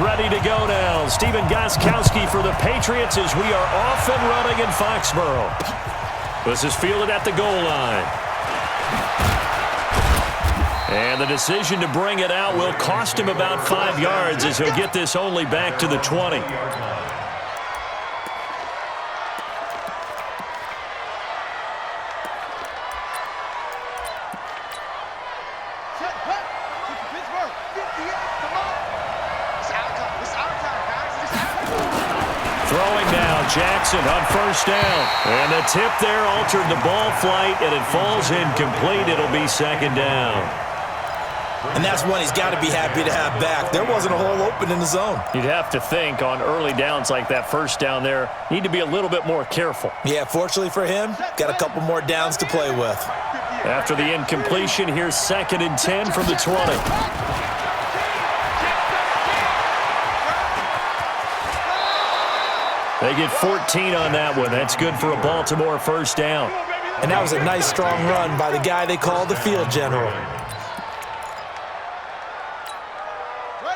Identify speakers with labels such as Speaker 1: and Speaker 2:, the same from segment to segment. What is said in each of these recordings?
Speaker 1: Ready to go now. Steven Gostkowski for the Patriots as we are off and running in Foxborough. This is fielded at the goal line. And the decision to bring it out will cost him about 5 yards as he'll get this only back to the 20. Throwing now, Jackson on first down. And the tip there altered the ball flight, and it falls incomplete. It'll be second down.
Speaker 2: And that's one he's got to be happy to have back. There wasn't a hole open in the zone.
Speaker 1: You'd have to think on early downs like that first down there, need to be a little bit more careful.
Speaker 2: Yeah, fortunately for him, got a couple more downs to play with.
Speaker 1: After the incompletion, here's 2nd and 10 from the 20. They get 14 on that one. That's good for a Baltimore first down.
Speaker 2: And that was a nice, strong run by the guy they call the field general.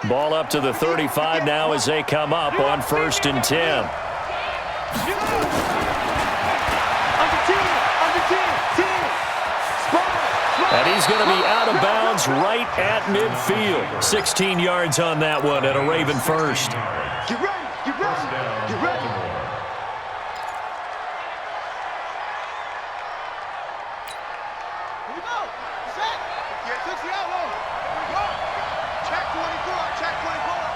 Speaker 1: Ball up to the 35 now as they come up on 1st and 10. And he's going to be out of bounds right at midfield. 16 yards on that one at a Raven first.
Speaker 3: Get ready, get ready, get ready. Here we go. Set. Yeah, took the out low. Here we go. Check 24, check 24.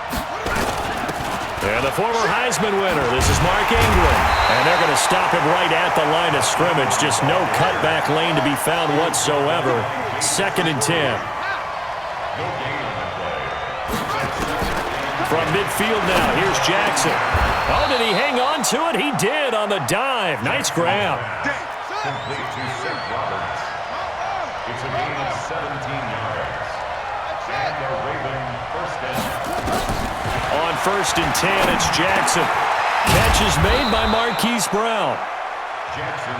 Speaker 1: And the former Heisman winner, this is Mark Ingram. And they're going to stop him right at the line of scrimmage. Just no cutback lane to be found whatsoever. 2nd and 10. From midfield now, here's Jackson. Oh, did he hang on to it? He did on the dive. Nice grab.
Speaker 4: Complete to Seth Roberts. It's a gain of 17 yards. And the Raven first down.
Speaker 1: On 1st and 10, it's Jackson. Catch is made by Marquise Brown.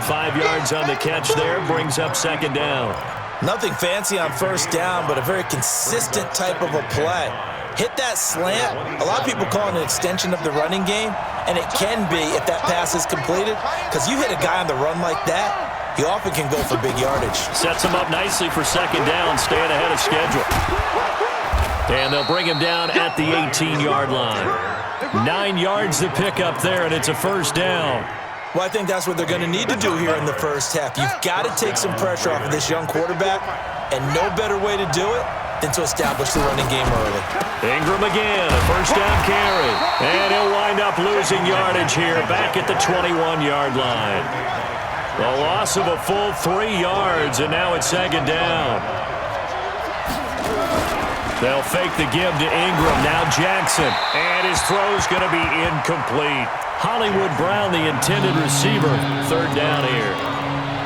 Speaker 1: 5 yards on the catch there, brings up 2nd down.
Speaker 2: Nothing fancy on first down, but a very consistent type of a play. Hit that slant. A lot of people call it an extension of the running game, and it can be if that pass is completed, because you hit a guy on the run like that, he often can go for big yardage.
Speaker 1: Sets him up nicely for 2nd down, staying ahead of schedule. And they'll bring him down at the 18-yard line. 9 yards to pick up there, and it's a first down.
Speaker 2: Well, I think that's what they're going to need to do here in the first half. You've got to take some pressure off of this young quarterback, and no better way to do it than to establish the running game early.
Speaker 1: Ingram again, a first down carry. And he'll wind up losing yardage here back at the 21-yard line. The loss of a full 3 yards, and now it's 2nd down. They'll fake the give to Ingram. Now Jackson. And his throw's going to be incomplete. Hollywood Brown, the intended receiver. 3rd down here.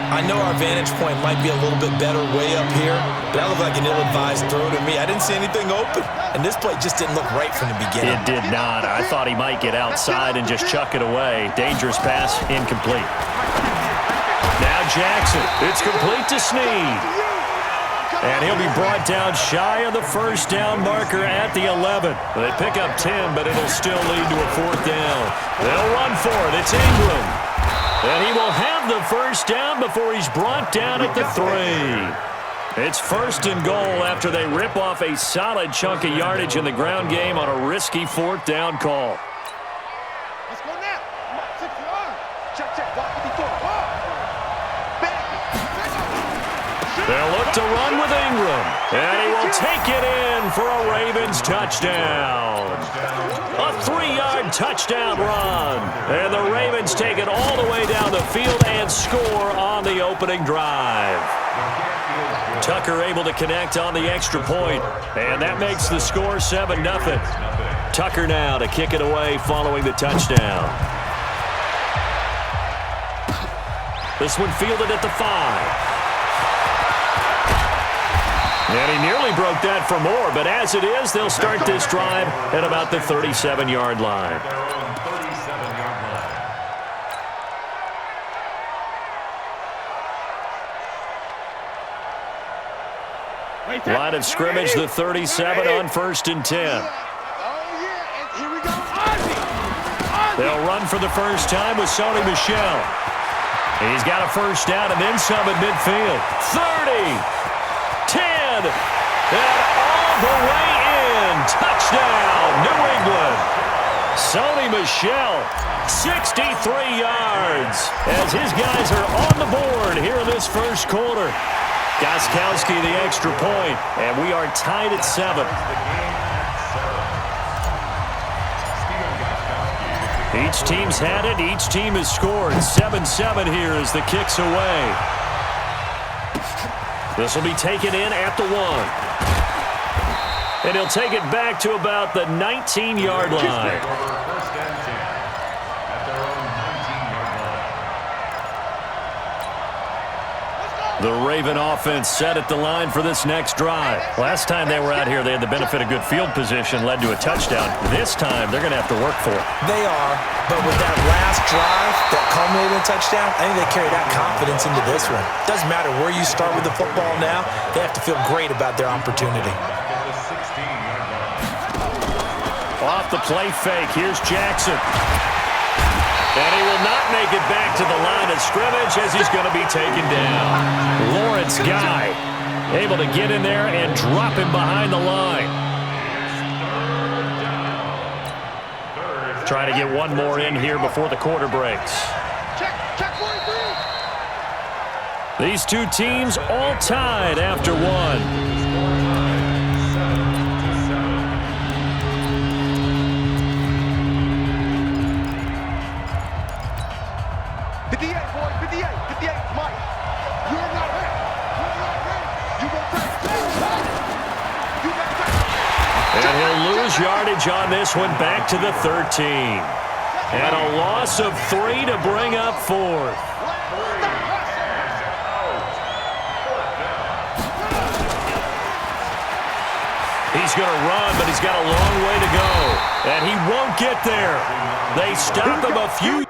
Speaker 2: I know our vantage point might be a little bit better way up here, but that looked like an ill-advised throw to me. I didn't see anything open, and this play just didn't look right from the beginning.
Speaker 1: It did not. I thought he might get outside and just chuck it away. Dangerous pass, incomplete. Now Jackson. It's complete to Snead. And he'll be brought down shy of the first down marker at the 11. They pick up 10, but it'll still lead to a 4th down. They'll run for it. It's Ingram. And he will have the first down before he's brought down at the 3. It's 1st and goal after they rip off a solid chunk of yardage in the ground game on a risky 4th down call.
Speaker 3: Let's go now. Come on, 6 yards. Check, check. Block 54.
Speaker 1: They'll look to run with Ingram. And he will take it in for a Ravens touchdown. A 3-yard touchdown run. And the Ravens take it all the way down the field and score on the opening drive. Tucker able to connect on the extra point. And that makes the score 7-0. Tucker now to kick it away following the touchdown. This one fielded at the 5. And he nearly broke that for more, but as it is, they'll start this drive at about the 37-yard line. Line of scrimmage, the 37 on 1st and 10. They'll run for the first time with Sony Michel. He's got a first down and then some at midfield. 30, 10, and all the way in. Touchdown, New England. Sony Michel, 63 yards, as his guys are on the board here in this first quarter. Gostkowski the extra point, and we are tied at 7. Each team's had it. Each team has scored. 7-7 here as the kick's away. This will be taken in at the 1. And he'll take it back to about the 19-yard line. The Raven offense set at the line for this next drive. Last time they were out here, they had the benefit of good field position, led to a touchdown. This time, they're going to have to work for it.
Speaker 2: They are, but with that last drive that culminated in a touchdown, I think they carry that confidence into this one. Doesn't matter where you start with the football now, they have to feel great about their opportunity.
Speaker 1: Off the play fake, here's Jackson. And he will not make it back to the line of scrimmage as he's going to be taken down. Lawrence Guy able to get in there and drop him behind the line. Trying to get one more in here before the quarter breaks. These two teams all tied after one.
Speaker 3: 58, boy, 58, 58, Mike. You're not ready. You're not ready. You go back. You got back.
Speaker 1: And he'll lose yardage on this one, back to the 13. And a loss of 3 to bring up 4th. He's going to run, but he's got a long way to go. And he won't get there. They stop him a few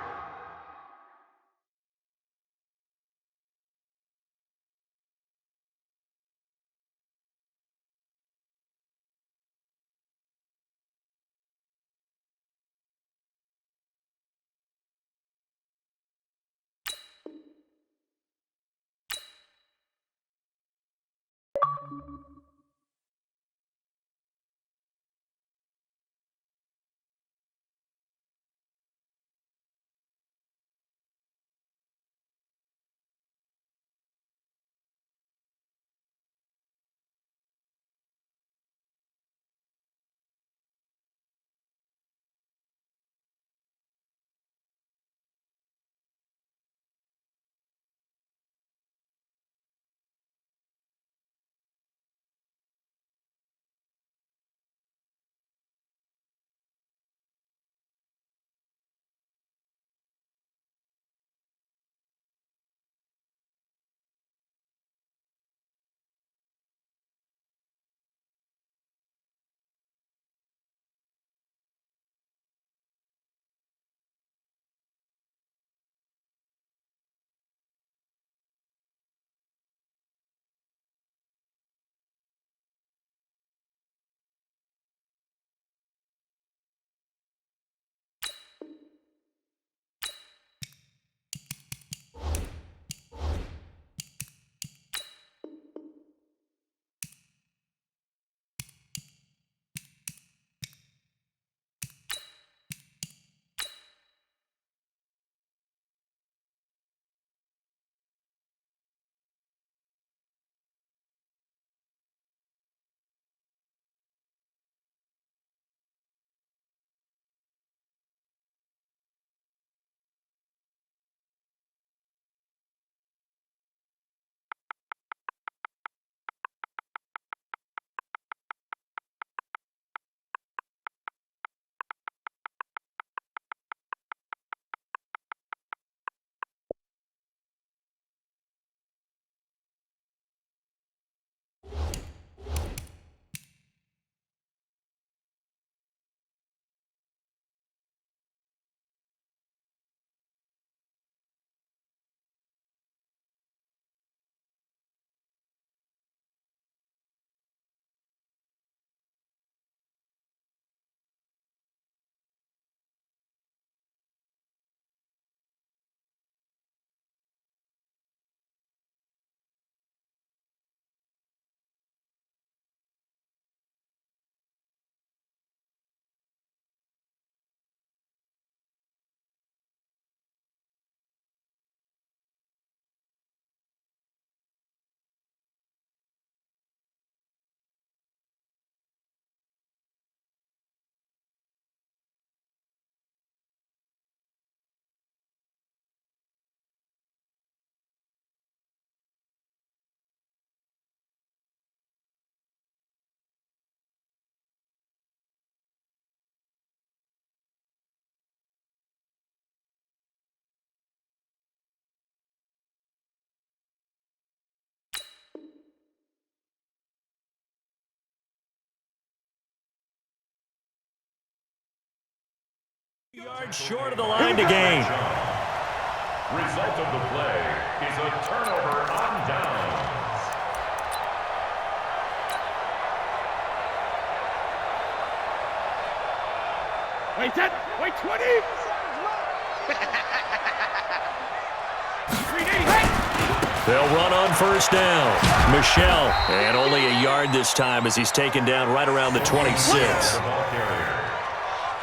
Speaker 1: Yards short of the line to gain.
Speaker 4: Result of the play is a turnover on downs.
Speaker 3: Wait 10, wait 20.
Speaker 1: They'll run on first down. Michelle, and only a yard this time as he's taken down right around the 26.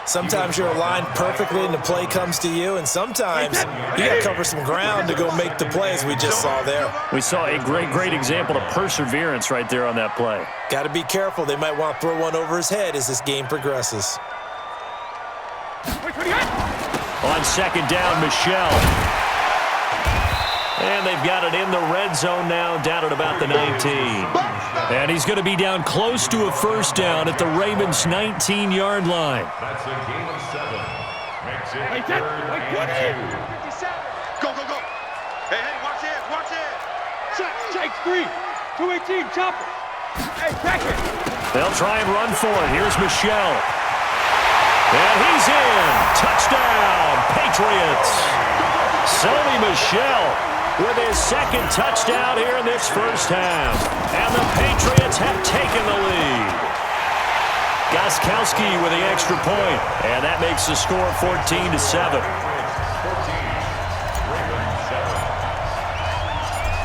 Speaker 2: Sometimes you're aligned perfectly and the play comes to you, and sometimes you got to cover some ground to go make the play, as we just saw there.
Speaker 1: We saw a great example of perseverance right there on that play.
Speaker 2: Got to be careful. They might want to throw one over his head as this game progresses.
Speaker 1: On second down, Michelle. And they've got it in the red zone now, down at about the 19. And he's going to be down close to a first down at the Ravens' 19-yard line.
Speaker 4: That's a gain of 7. Makes it
Speaker 3: Wait,
Speaker 4: third and
Speaker 3: 2. Go, go, go. Hey, watch it, watch it. Check 3. 218, chopper. Hey, back it.
Speaker 1: They'll try and run for it. Here's Michelle. And he's in. Touchdown, Patriots. Sony Michel with his second touchdown here in this first half. And the Patriots have taken the lead. Gostkowski with the extra point. And that makes the score 14-7.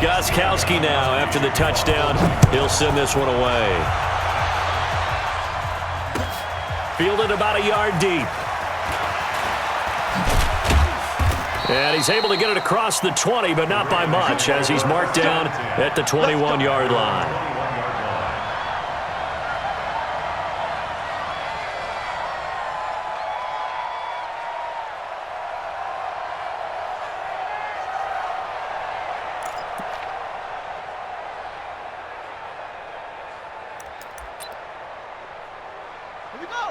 Speaker 4: 14,
Speaker 1: Gostkowski now, after the touchdown, he'll send this one away. Fielded about a yard deep. And he's able to get it across the 20, but not by much, as he's marked down at the 21-yard line.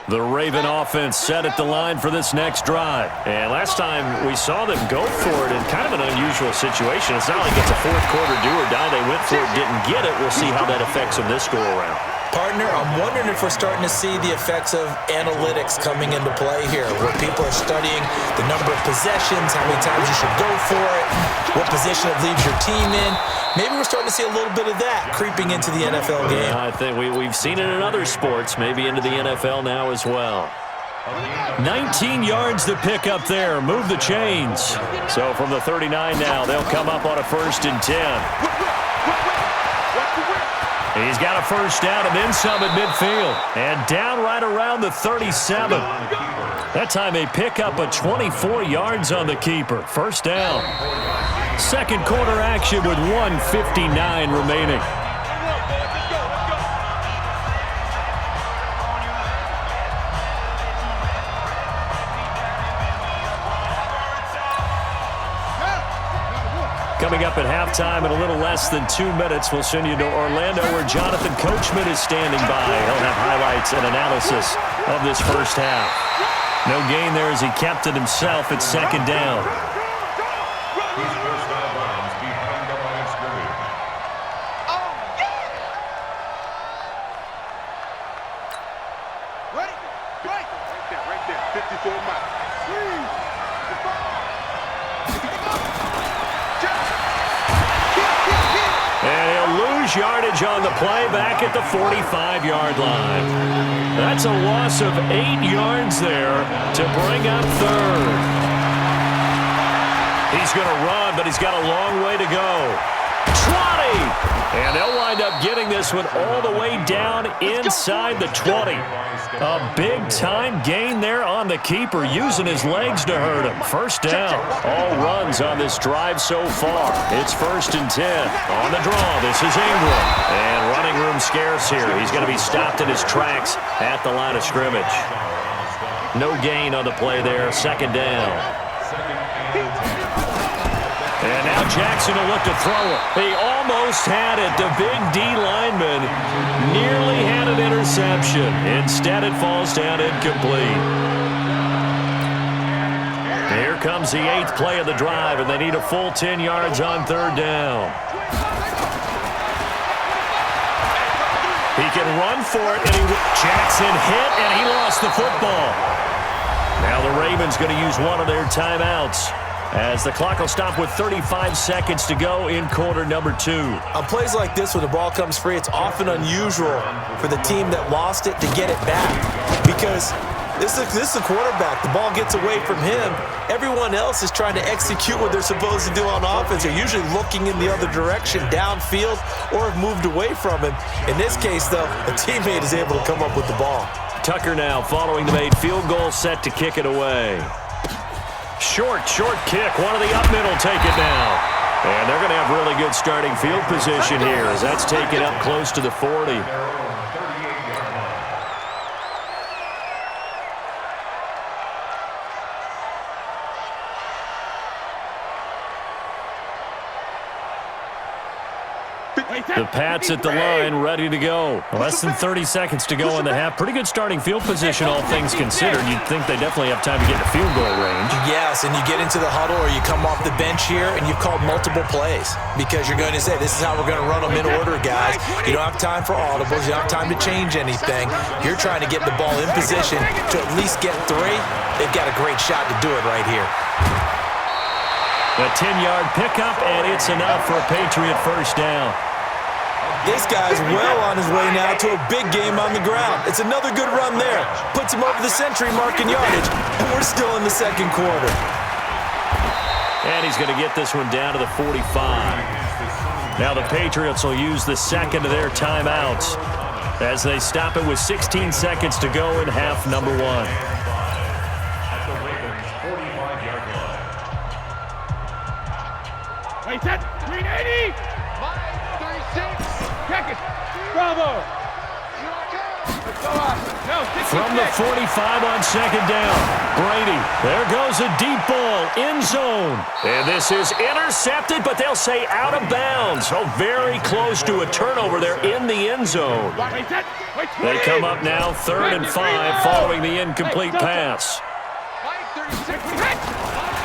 Speaker 1: The Raven offense set at the line for this next drive. And last time we saw them go for it in kind of an unusual situation. It's not like it's a fourth-quarter do or die. They went for it, didn't get it. We'll see how that affects them this go-around.
Speaker 2: Partner, I'm wondering if we're starting to see the effects of analytics coming into play here, where people are studying the number of possessions, how many times you should go for it, what position it leaves your team in. Maybe we're starting to see a little bit of that creeping into the NFL game.
Speaker 1: I think we've seen it in other sports, maybe into the NFL now as well. 19 yards to pick up there. Move the chains. So from the 39 now, they'll come up on a 1st and 10. He's got a first down and then some at midfield. And down right around the 37. That time they pick up a 24 yards on the keeper. First down. Second quarter action with 1:59 remaining. Coming up at halftime in a little less than 2 minutes, we'll send you to Orlando where Jonathan Coachman is standing by. He'll have highlights and analysis of this first half. No gain there as he kept it himself at second down.
Speaker 3: Right there. 54 miles.
Speaker 1: And he'll lose yardage on the play back at the 45-yard line. That's a loss of 8 yards there to bring up third. He's going to run, but he's got a long way to go. 20! And they'll wind up getting this one all the way down inside the 20. A big-time gain there on the keeper, using his legs to hurt him. First down. All runs on this drive so far. It's 1st and 10. On the draw, this is Ingram. And running room scarce here. He's going to be stopped in his tracks at the line of scrimmage. No gain on the play there. Second down. And now Jackson will look to throw it. He almost had it. The big D lineman nearly had an interception. Instead, it falls down incomplete. Here comes the 8th play of the drive, and they need a full 10 yards on third down. He can run for it, and Jackson hit, and he lost the football. Now the Ravens going to use one of their timeouts, as the clock will stop with 35 seconds to go in quarter number 2.
Speaker 2: On plays like this, when the ball comes free, it's often unusual for the team that lost it to get it back, because this is the quarterback. The ball gets away from him. Everyone else is trying to execute what they're supposed to do on offense. They're usually looking in the other direction, downfield, or have moved away from him. In this case, though, a teammate is able to come up with the ball.
Speaker 1: Tucker now following the made field goal, set to kick it away. Short kick. One of the up middle take it now. And they're going to have really good starting field position here, as that's taken up close to the 40. The Pats at the line, ready to go. Less than 30 seconds to go in the half. Pretty good starting field position, all things considered. You'd think they definitely have time to get in the field goal range.
Speaker 2: Yes, and you get into the huddle or you come off the bench here and you've called multiple plays, because you're going to say, this is how we're going to run them in order, guys. You don't have time for audibles. You don't have time to change anything. You're trying to get the ball in position to at least get 3. They've got a great shot to do it right here.
Speaker 1: A 10-yard pickup, and it's enough for a Patriot first down.
Speaker 2: This guy's well on his way now to a big game on the ground. It's another good run there. Puts him over the century mark in yardage, and we're still in the second quarter.
Speaker 1: And he's going to get this one down to the 45. Now the Patriots will use the second of their timeouts as they stop it with 16 seconds to go in half number 1.
Speaker 4: At the Ravens' 45-yard line.
Speaker 3: Wait, set. 380. 36. Check it. Bravo.
Speaker 1: From the 45 on second down, Brady. There goes a deep ball, end zone. And this is intercepted, but they'll say out of bounds. So very close to a turnover there in the end zone. They come up now 3rd and 5 following the incomplete pass.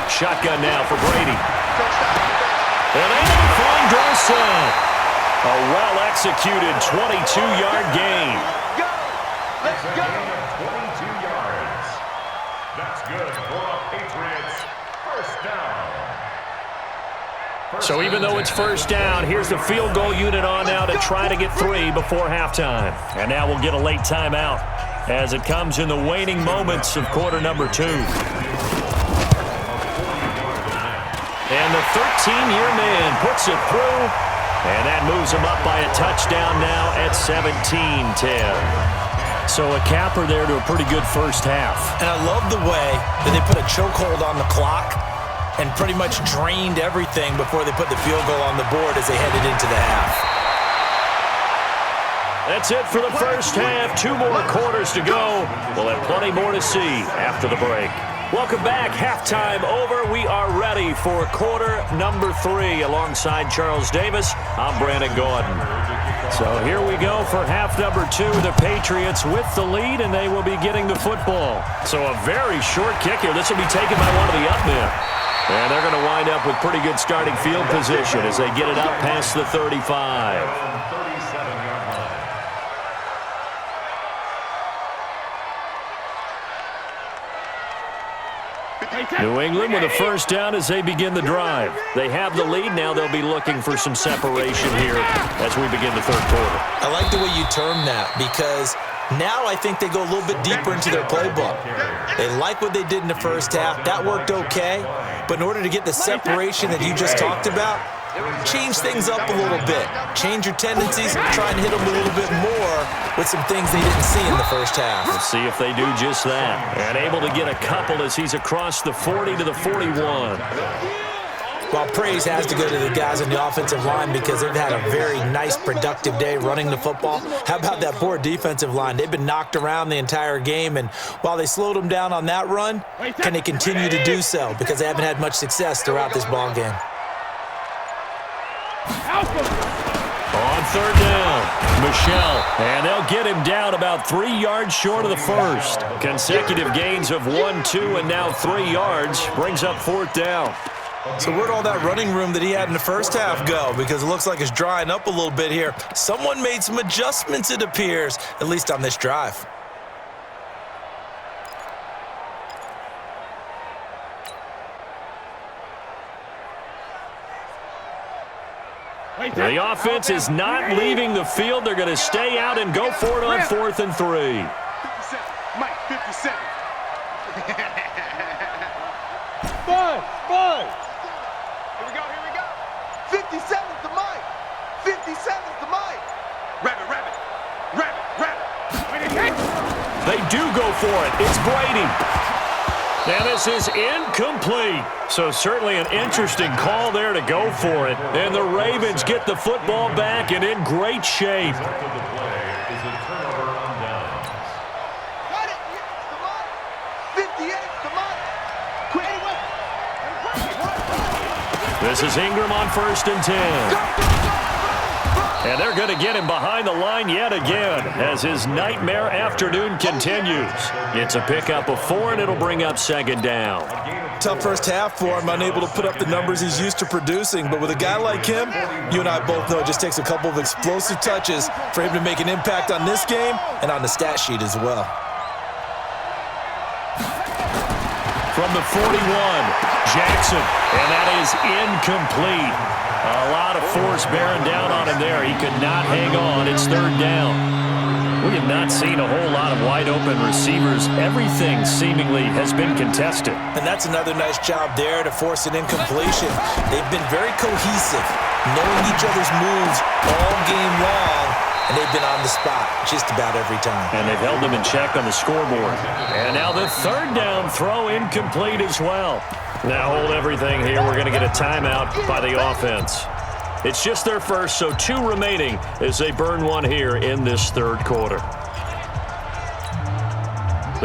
Speaker 1: Shotgun now for Brady. And able to find Dorsett. A well-executed 22-yard gain.
Speaker 4: It's a gain of 22 yards. That's good for a Patriots first down.
Speaker 1: So even though it's first down, here's the field goal unit on now to try to get 3 before halftime. And now we'll get a late timeout as it comes in the waning moments of quarter number 2. And the 13-year man puts it through. And that moves him up by a touchdown now at 17-10. So a capper there to a pretty good first half.
Speaker 2: And I love the way that they put a chokehold on the clock and pretty much drained everything before they put the field goal on the board as they headed into the half.
Speaker 1: That's it for the first half. 2 more quarters to go. We'll have plenty more to see after the break. Welcome back. Halftime over. We are ready for quarter number 3. Alongside Charles Davis, I'm Brandon Gordon. So here we go for half number 2. The Patriots with the lead, and they will be getting the football. So a very short kick here. This will be taken by one of the up men. And they're going to wind up with pretty good starting field position as they get it up past the 35. New England with a first down as they begin the drive. They have the lead. Now they'll be looking for some separation here as we begin the third quarter.
Speaker 2: I like the way you term that, because now I think they go a little bit deeper into their playbook. They like what they did in the first half. That worked okay. But in order to get the separation that you just talked about, change things up a little bit. Change your tendencies, try and hit them a little bit more with some things they didn't see in the first half.
Speaker 1: We'll see if they do just that. And able to get a couple as he's across the 40 to the 41.
Speaker 2: Well, praise has to go to the guys on the offensive line because they've had a very nice, productive day running the football. How about that poor defensive line? They've been knocked around the entire game, and while they slowed them down on that run, can they continue to do so? Because they haven't had much success throughout this ball game.
Speaker 1: On third down, Michelle, and they'll get him down about 3 yards short of the first. Consecutive gains of 1, 2, and now 3 yards brings up fourth down.
Speaker 2: So where'd all that running room that he had in the first half go? Because it looks like it's drying up a little bit here. Someone made some adjustments, it appears, at least on this drive.
Speaker 1: The offense is not leaving the field. They're going to stay out and go for it on 4th and 3.
Speaker 3: 57. Mike, 57. Five. Here we go. 57's the Mike. 57's the Mike. Rabbit.
Speaker 1: They do go for it. It's Brady. Now this is incomplete. So certainly an interesting call there to go for it. And the Ravens get the football back and in great shape.
Speaker 4: Result of the play is a turnover on downs.
Speaker 3: Got it. It's the Mike. 58's the Mike. Quick.
Speaker 1: This is Ingram on 1st and 10. And they're going to get him behind the line yet again as his nightmare afternoon continues. It's a pickup of 4, and it'll bring up 2nd down.
Speaker 2: Tough first half for him, unable to put up the numbers he's used to producing. But with a guy like him, you and I both know it just takes a couple of explosive touches for him to make an impact on this game and on the stat sheet as well.
Speaker 1: From the 41, Jackson, and that is incomplete. A lot of force bearing down on him there. He could not hang on. It's 3rd down. We have not seen a whole lot of wide-open receivers. Everything seemingly has been contested.
Speaker 2: And that's another nice job there to force an incompletion. They've been very cohesive, knowing each other's moves all game long, and they've been on the spot just about every time.
Speaker 1: And they've held them in check on the scoreboard. And now the 3rd down throw incomplete as well. Now hold everything here. We're going to get a timeout by the offense. It's just their first, so 2 remaining as they burn 1 here in this 3rd quarter.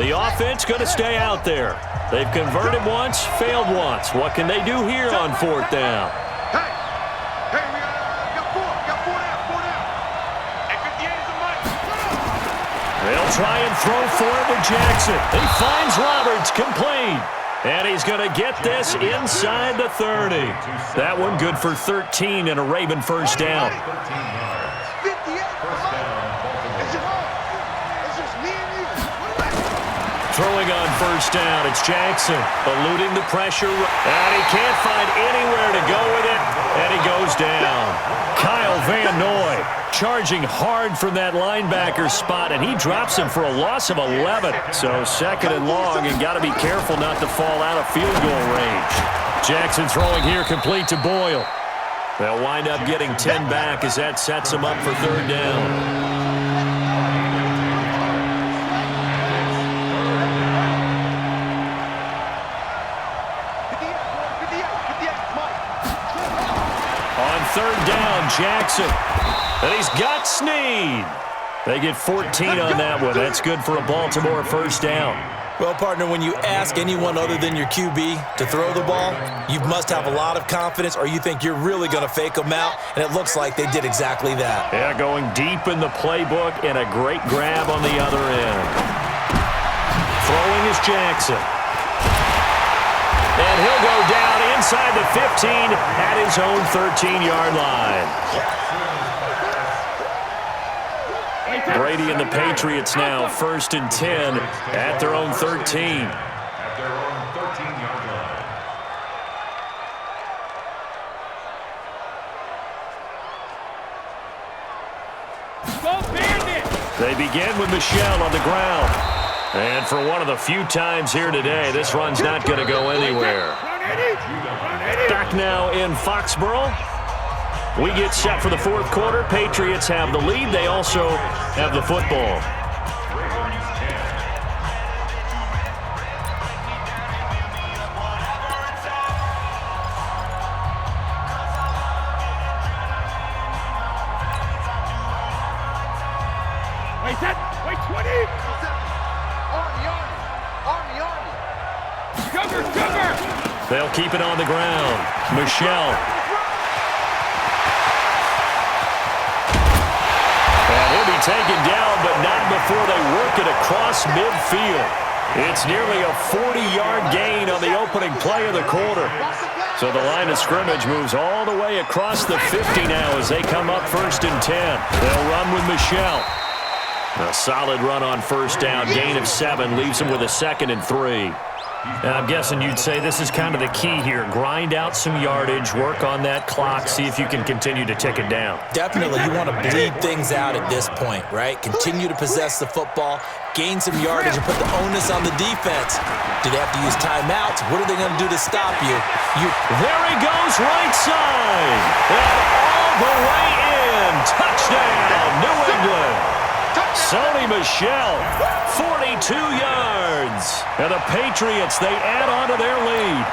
Speaker 1: The offense going to stay out there. They've converted once, failed once. What can they do here on 4th down?
Speaker 3: Hey, we got 4 down. Hey, 58 is the Mike.
Speaker 1: They'll try and throw for it with Jackson. He finds Roberts, complete. And he's going to get this inside the 30. That one good for 13 and a Raven first down.
Speaker 3: 58. First down, Baltimore. It's just me and you.
Speaker 1: Throwing on first down, it's Jackson, eluding the pressure, and he can't find anywhere to go with it, and he goes down. Kyle Van Noy charging hard from that linebacker spot, and he drops him for a loss of 11. So 2nd and long, and got to be careful not to fall out of field goal range. Jackson throwing here complete to Boyle. They'll wind up getting 10 back as that sets them up for 3rd down. On 3rd down, Jackson. And he's got Snead. They get 14 on that one. That's good for a Baltimore first down.
Speaker 2: Well, partner, when you ask anyone other than your QB to throw the ball, you must have a lot of confidence or you think you're really going to fake them out, and it looks like they did exactly that.
Speaker 1: Yeah, going deep in the playbook and a great grab on the other end. Throwing is Jackson. And he'll go down inside the 15 at his own 13-yard line. Brady and the Patriots now 1st and 10 at their own 13.
Speaker 4: At their own 13-yard line.
Speaker 1: They begin with Michel on the ground. And for one of the few times here today, this run's not going to go anywhere. Back now in Foxborough. We get set for the 4th quarter. Patriots have the lead. They also have the football.
Speaker 3: Wait, 20. Army. Cover.
Speaker 1: They'll keep it on the ground. Michel. Taken down, but not before they work it across midfield. It's nearly a 40-yard gain on the opening play of the quarter. So the line of scrimmage moves all the way across the 50 now as they come up 1st and 10. They'll run with Michel. A solid run on first down. Gain of 7 leaves them with a 2nd and 3. And I'm guessing you'd say this is kind of the key here. Grind out some yardage, work on that clock, see if you can continue to tick it down.
Speaker 2: Definitely. You want to bleed things out at this point, right? Continue to possess the football, gain some yardage, and put the onus on the defense. Do they have to use timeouts? What are they going to do to stop you?
Speaker 1: There he goes, right side. And all the way in. Touchdown, New England. Sony Michel, 42 yards. And the Patriots, they add on to their lead.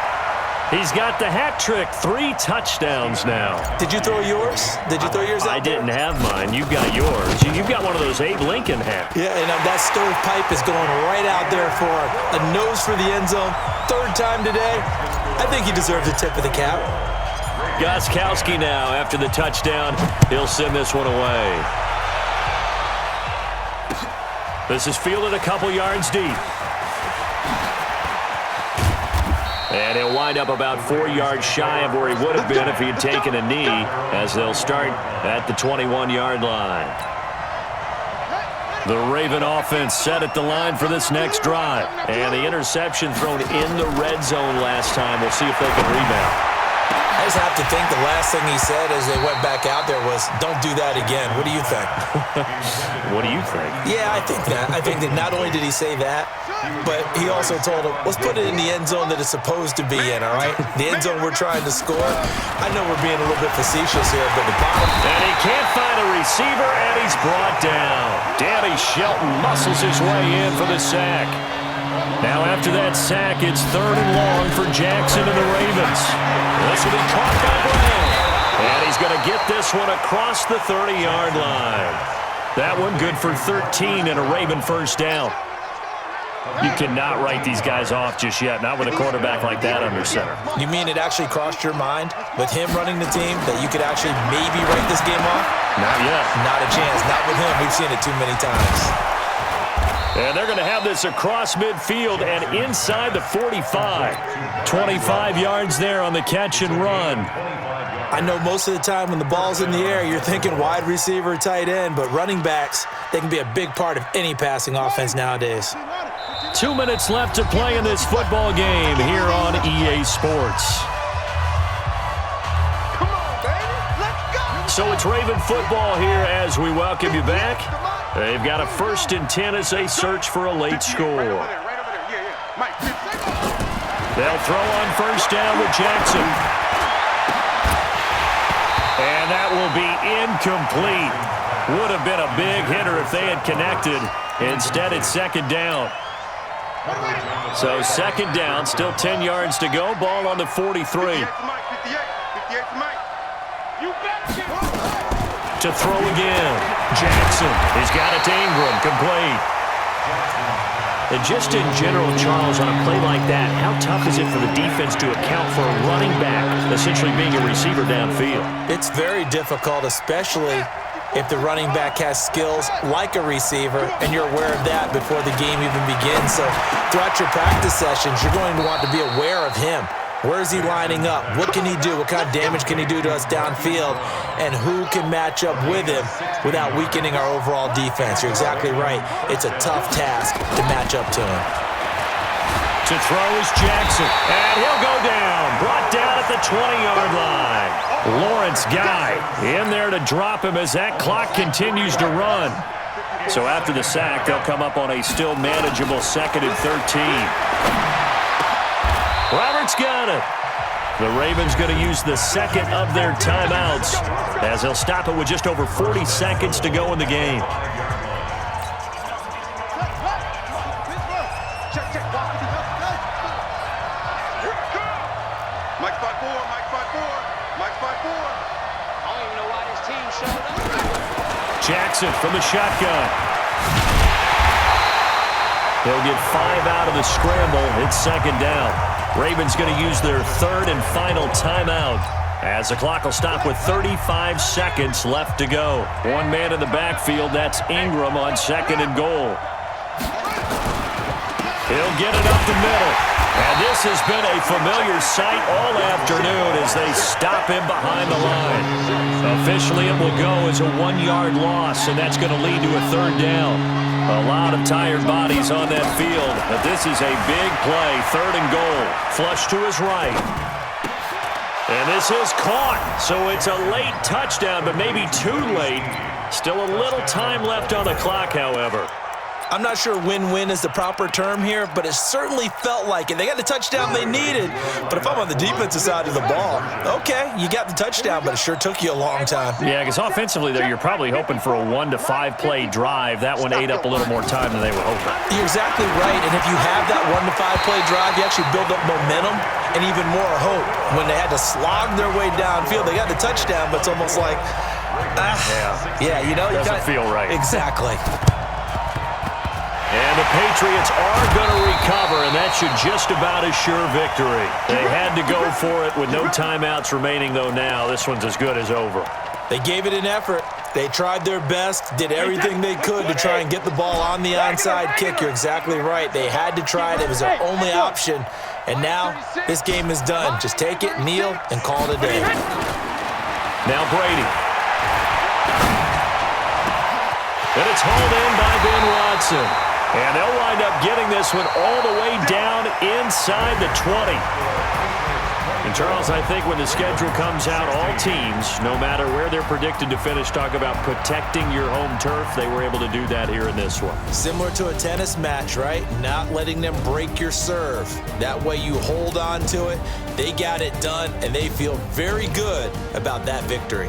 Speaker 1: He's got the hat trick, 3 touchdowns now.
Speaker 2: Did you throw yours? Did you throw yours out
Speaker 1: I didn't have mine. You've got yours. You've got one of those Abe Lincoln hats.
Speaker 2: Yeah, and that stovepipe is going right out there for a nose for the end zone. 3rd time today. I think he deserves a tip of the cap.
Speaker 1: Gostkowski now, after the touchdown, he'll send this one away. This is fielded a couple yards deep. And he'll wind up about 4 yards shy of where he would have been if he had taken a knee, as they'll start at the 21-yard line. The Raven offense set at the line for this next drive. And the interception thrown in the red zone last time. We'll see if they can rebound.
Speaker 2: I just have to think the last thing he said as they went back out there was, don't do that again. What do you think?
Speaker 1: What do you think?
Speaker 2: Yeah, I think that. I think that not only did he say that, but he also told him, let's put it in the end zone that it's supposed to be in, all right? The end zone we're trying to score. I know we're being a little bit facetious here, but the bottom.
Speaker 1: And he can't find a receiver, and he's brought down. Danny Shelton muscles his way in for the sack. Now after that sack, it's 3rd and long for Jackson and the Ravens. This will be caught by Brown. And he's going to get this one across the 30-yard line. That one good for 13 and a Raven first down. You cannot write these guys off just yet, not with a quarterback like that under center.
Speaker 2: You mean it actually crossed your mind with him running the team that you could actually maybe write this game off?
Speaker 1: Not yet.
Speaker 2: Not a chance. Not with him. We've seen it too many times.
Speaker 1: And they're going to have this across midfield and inside the 45. 25 yards there on the catch and run.
Speaker 2: I know most of the time when the ball's in the air, you're thinking wide receiver, tight end, but running backs, they can be a big part of any passing offense nowadays.
Speaker 1: 2 minutes left to play in this football game here on EA Sports.
Speaker 3: Come on, baby. Let's go.
Speaker 1: So it's Raven football here as we welcome you back. They've got a 1st and 10 as they search for a late score.
Speaker 3: Right over there. Yeah. Mike,
Speaker 1: They'll throw on 1st down with Jackson. And that will be incomplete. Would have been a big hitter if they had connected. Instead, it's 2nd down. So 2nd down, still 10 yards to go. Ball on the 43.
Speaker 3: 58 to Mike. You
Speaker 1: To throw again. Jackson. He's got it to Ingram. Complete. And just in general, Charles, on a play like that, how tough is it for the defense to account for a running back essentially being a receiver downfield?
Speaker 2: It's very difficult, especially if the running back has skills like a receiver, and you're aware of that before the game even begins. So throughout your practice sessions, you're going to want to be aware of him. Where is he lining up? What can he do? What kind of damage can he do to us downfield? And who can match up with him without weakening our overall defense? You're exactly right. It's a tough task to match up to him.
Speaker 1: To throw is Jackson, and he'll go down. Brought down at the 20-yard line. Lawrence Guy in there to drop him as that clock continues to run. So after the sack, they'll come up on a still manageable 2nd and 13. Roberts got it. The Ravens going to use the 2nd of their timeouts as they'll stop it with just over 40 seconds to go in the game.
Speaker 3: Mike 5-4. Mike 5-4. I don't even know why this team showed up.
Speaker 1: Jackson from the shotgun. They'll get 5 out of the scramble. It's 2nd down. Ravens going to use their 3rd and final timeout as the clock will stop with 35 seconds left to go. One man in the backfield, that's Ingram on 2nd and goal. He'll get it up the middle. And this has been a familiar sight all afternoon as they stop him behind the line. Officially, it will go as a 1-yard loss, and that's going to lead to a 3rd down. A lot of tired bodies on that field, but this is a big play. 3rd and goal. Flush to his right. And this is caught. So it's a late touchdown, but maybe too late. Still a little time left on the clock, however.
Speaker 2: I'm not sure win-win is the proper term here, but it certainly felt like it. They got the touchdown they needed, but if I'm on the defensive side of the ball, okay, you got the touchdown, but it sure took you a long time.
Speaker 1: Yeah, because offensively, there you're probably hoping for a 1 to 5 play drive. That one ate up a little more time than they were hoping.
Speaker 2: You're exactly right, and if you have that 1 to 5 play drive, you actually build up momentum and even more hope. When they had to slog their way downfield, they got the touchdown, but it's almost like, yeah, you know, you
Speaker 1: doesn't feel right.
Speaker 2: Exactly.
Speaker 1: And the Patriots are going to recover, and that should just about assure victory. They had to go for it with no timeouts remaining, though now. This one's as good as over.
Speaker 2: They gave it an effort. They tried their best, did everything they could to try and get the ball on the onside kick. You're exactly right. They had to try it. It was their only option. And now this game is done. Just take it, kneel, and call it a day.
Speaker 1: Now Brady. And it's hauled in by Ben Watson. And they'll wind up getting this one all the way down inside the 20. And, Charles, I think when the schedule comes out, all teams, no matter where they're predicted to finish, talk about protecting your home turf. They were able to do that here in this one.
Speaker 2: Similar to a tennis match, right? Not letting them break your serve. That way you hold on to it. They got it done, and they feel very good about that victory.